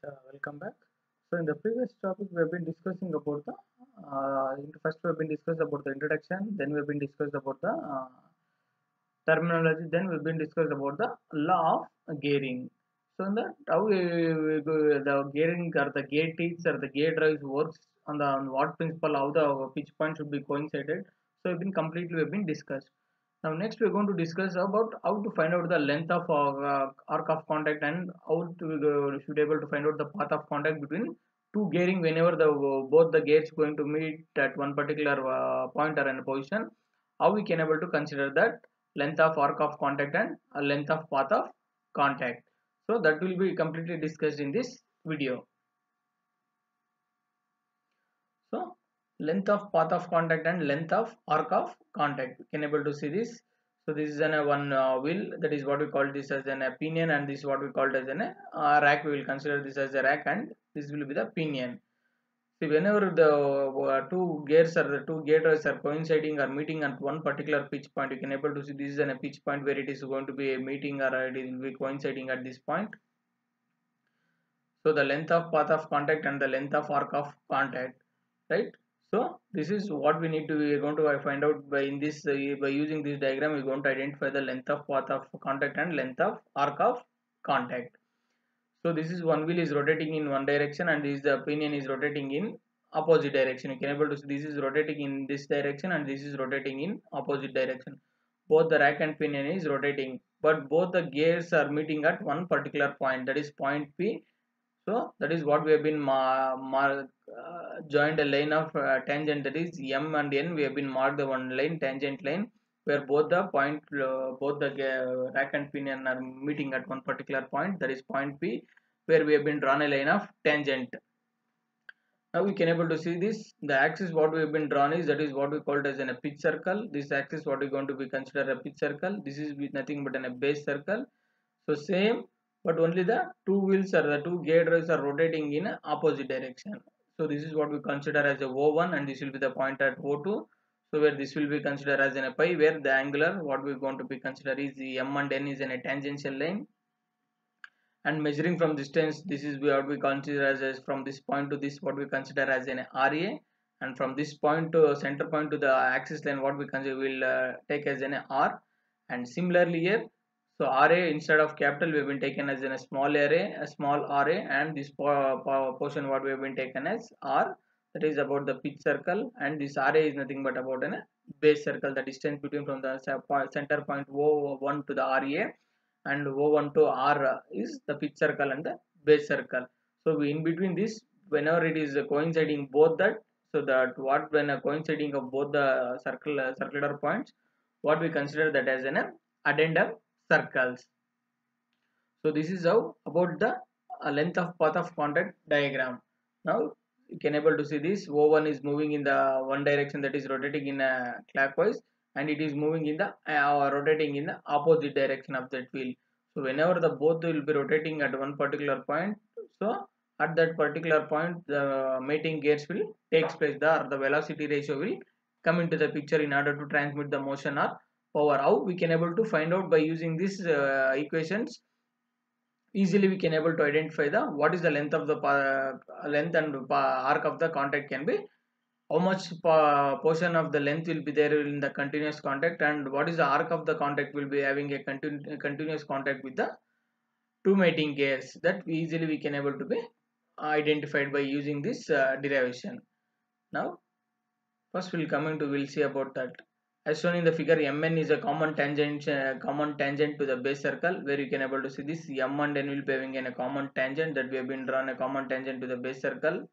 Welcome back. So in the previous topic, we have been discussing about the first we have been discussed about the introduction, then we have been discussed about the terminology, then we've been discussed about the law of gearing. So in that how the gearing or the gear teeth or the gear drives works on what principle, how the pitch point should be coincided. So we've been discussed. Now next we're going to discuss about how to find out the length of arc of contact and how to should able to find out the path of contact between two gearing whenever the both the gears going to meet at one particular point or in a position. How we can able to consider that length of arc of contact and length of path of contact. So that will be completely discussed in this video. So length of path of contact and length of arc of contact. You can able to see this. So this is an one wheel, that is what we call this as an pinion, and this is what we called as an rack. We will consider this as a rack, and this will be the pinion. See, whenever the two gears or the two gear drives are coinciding or meeting at one particular pitch point, you can able to see this is a pitch point where it is going to be a meeting or it will be coinciding at this point. So the length of path of contact and the length of arc of contact, right? So this is what we need to we are going to find out by in this by using this diagram. We're going to identify the length of path of contact and length of arc of contact. So this is one wheel is rotating in one direction and this the pinion is rotating in opposite direction. You can able to see this is rotating in this direction and this is rotating in opposite direction. Both the rack and pinion is rotating, but both the gears are meeting at one particular point, that is point P. So that is what we have been joined a line of tangent, that is M and N. We have been marked the one line, tangent line, where both the rack and pinion are meeting at one particular point, that is point P, where we have been drawn a line of tangent. Now we can able to see this. The axis what we have been drawn is, that is what we called as a pitch circle. This axis what we are going to be considered a pitch circle. This is with nothing but a base circle. So same, but only the two wheels or the two gear drives are rotating in opposite direction. So this is what we consider as a O1 and this will be the point at O2. So where this will be considered as a pi, where the angular what we are going to be considered is the M and N is in a tangential line, and measuring from distance, this is what we consider as from this point to this what we consider as an RA, and from this point to center point to the axis line what we consider will take as an R. And similarly here, so RA instead of capital we have been taken as in a small array, a small RA, and this portion what we have been taken as R, that is about the pitch circle, and this RA is nothing but about a base circle, the distance between from the center point O1 to the RA, and O1 to R is the pitch circle and the base circle. So we in between this, whenever it is coinciding both that, so that what when a coinciding of both the circular points, what we consider that as an addendum circles. So this is how about the length of path of contact diagram. Now you can able to see this O1 is moving in the one direction, that is rotating in a clockwise, and it is moving in the rotating in the opposite direction of that wheel. So whenever the both will be rotating at one particular point, so at that particular point the mating gears will takes place, the velocity ratio will come into the picture in order to transmit the motion or power. How we can able to find out by using these equations. Easily we can able to identify the what is the length of the length and arc of the contact can be, how much portion of the length will be there in the continuous contact, and what is the arc of the contact will be having a continuous contact with the two mating gears. That easily we can able to be identified by using this derivation. Now first we'll see about that. As shown in the figure, Mn is a common tangent to the base circle, where you can able to see this M and N will be having a common tangent, that we have been drawn a common tangent to the base circle.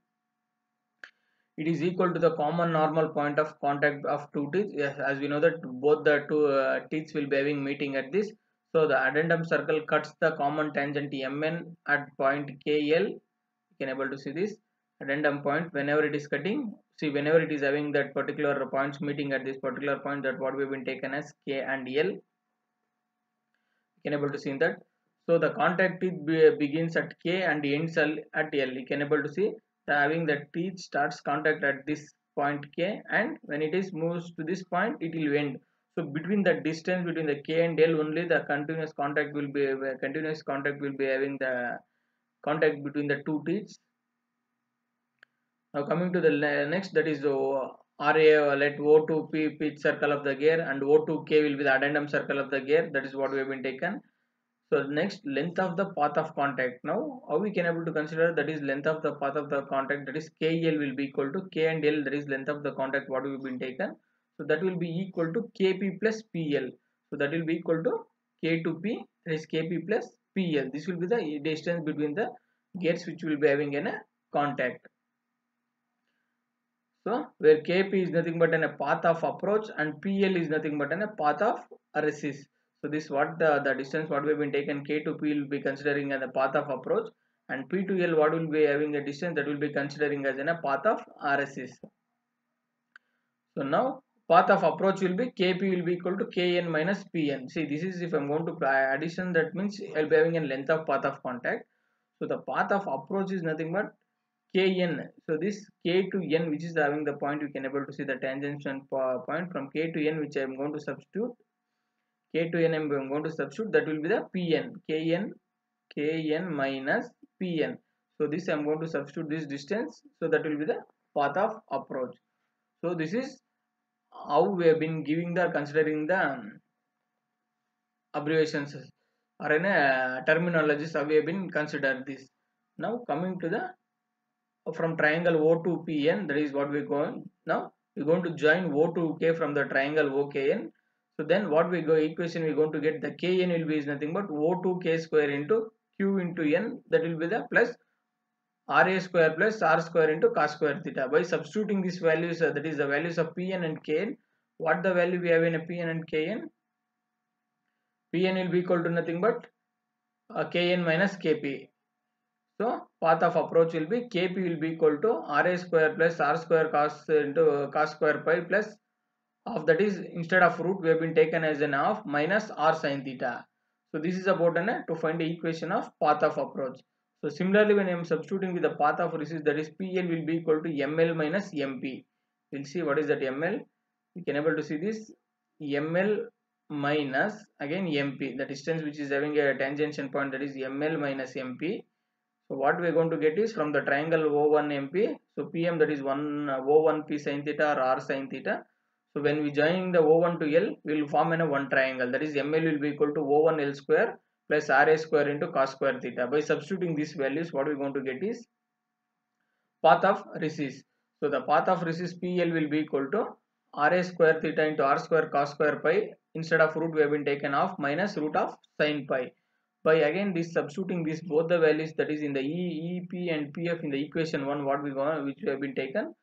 It is equal to the common normal point of contact of two teeth. Yes, as we know that both the two teeth will be having meeting at this. So the addendum circle cuts the common tangent Mn at point KL. You can able to see this addendum point. Whenever it is cutting, see whenever it is having that particular points meeting at this particular point, that what we have been taken as K and L. You can able to see that. So the contact teeth begins at K and ends at L. You can able to see having the teeth starts contact at this point K, and when it is moves to this point it will end. So between the distance between the K and L only the continuous contact will be having the contact between the two teeth. Now coming to the next, that is the RA, let O2P pitch circle of the gear and O2K will be the addendum circle of the gear. That is what we have been taken. So next, length of the path of contact. Now how we can able to consider, that is length of the path of the contact, that is KL will be equal to K and L, that is length of the contact what we have been taken. So that will be equal to KP plus PL. So that will be equal to K to P, that is KP plus PL. This will be the distance between the gears which will be having in a contact. So where Kp is nothing but a path of approach and Pl is nothing but a path of resist. So this what the distance what we have been taken, K to P will be considering as a path of approach, and P to L what will be having a distance that will be considering as a path of resist. So now path of approach will be Kp will be equal to Kn minus Pn. See, this is if I'm going to apply addition, that means I'll be having a length of path of contact. So the path of approach is nothing but Kn. So this K to N, which is having the point, you can able to see the tangential point from K to N, which I am going to substitute. K to N I am going to substitute, that will be the Pn. Kn minus Pn. So this I am going to substitute this distance. So that will be the path of approach. So this is how we have been giving the considering the abbreviations or in a terminologies how we have been considered this. Now coming to the from triangle O to PN, that is what we're going. Now we're going to join O to K from the triangle OKN. So then what we go equation we're going to get, the Kn will be is nothing but O to K square into Q into N, that will be the plus RA square plus R square into cos square theta. By substituting these values, that is the values of Pn and Kn, what the value we have in a Pn and Kn? Pn will be equal to nothing but Kn minus Kp. So path of approach will be Kp will be equal to Ra square plus R square cos into cos square pi plus half, that is instead of root we have been taken as an half minus R sin theta. So this is about to find the equation of path of approach. So similarly when I am substituting with the path of resist, that is PL will be equal to ML minus MP. We'll see what is that ML. You can able to see this ML minus again MP, the distance which is having a tangential point, that is ML minus MP. So what we are going to get is from the triangle O1MP. So PM, that is one O1P sin theta or R sin theta. So when we join the O1 to L, we will form one triangle, that is ML will be equal to O1L square plus RA square into cos square theta. By substituting these values, what we are going to get is path of resist. So the path of resist PL will be equal to RA square theta into R square cos square pi. Instead of root we have been taken off minus root of sin pi. By again this substituting this both the values, that is in the EP and PF in the equation 1 what we go which we have been taken.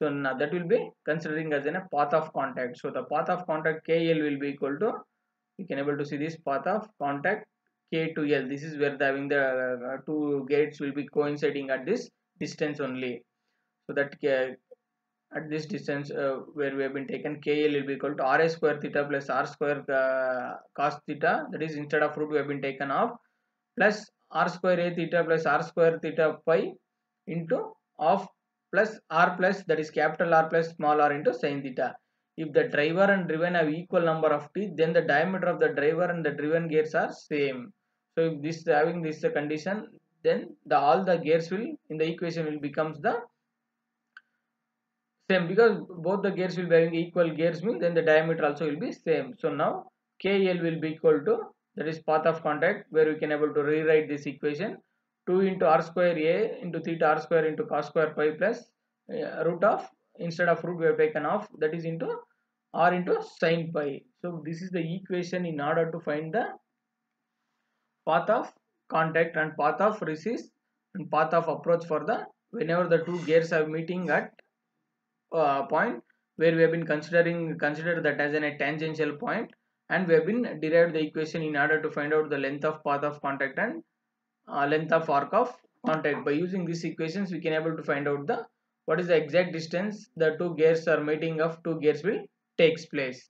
So now that will be considering as a path of contact. So the path of contact KL will be equal to, you can able to see this path of contact K to L. This is where the having the two gates will be coinciding at this distance only. So that at this distance where we have been taken, KL will be equal to RA square theta plus R square cos theta, that is instead of root we have been taken off, plus R square A theta plus R square theta pi into of plus R plus, that is capital R plus small r into sin theta. If the driver and driven have equal number of teeth, then the diameter of the driver and the driven gears are same. So if this having this condition, then all the gears will in the equation will becomes the same, because both the gears will be having equal gears mean then the diameter also will be same. So now KL will be equal to, that is path of contact, where we can able to rewrite this equation 2 into R square A into theta R square into cos square pi plus root of, instead of root we have taken off, that is into R into sin pi. So this is the equation in order to find the path of contact and path of resist and path of approach for the whenever the two gears are meeting at point where we have been consider that as a tangential point, and we have been derived the equation in order to find out the length of path of contact and length of arc of contact. By using these equations we can able to find out the what is the exact distance the two gears are meeting of two gears will takes place.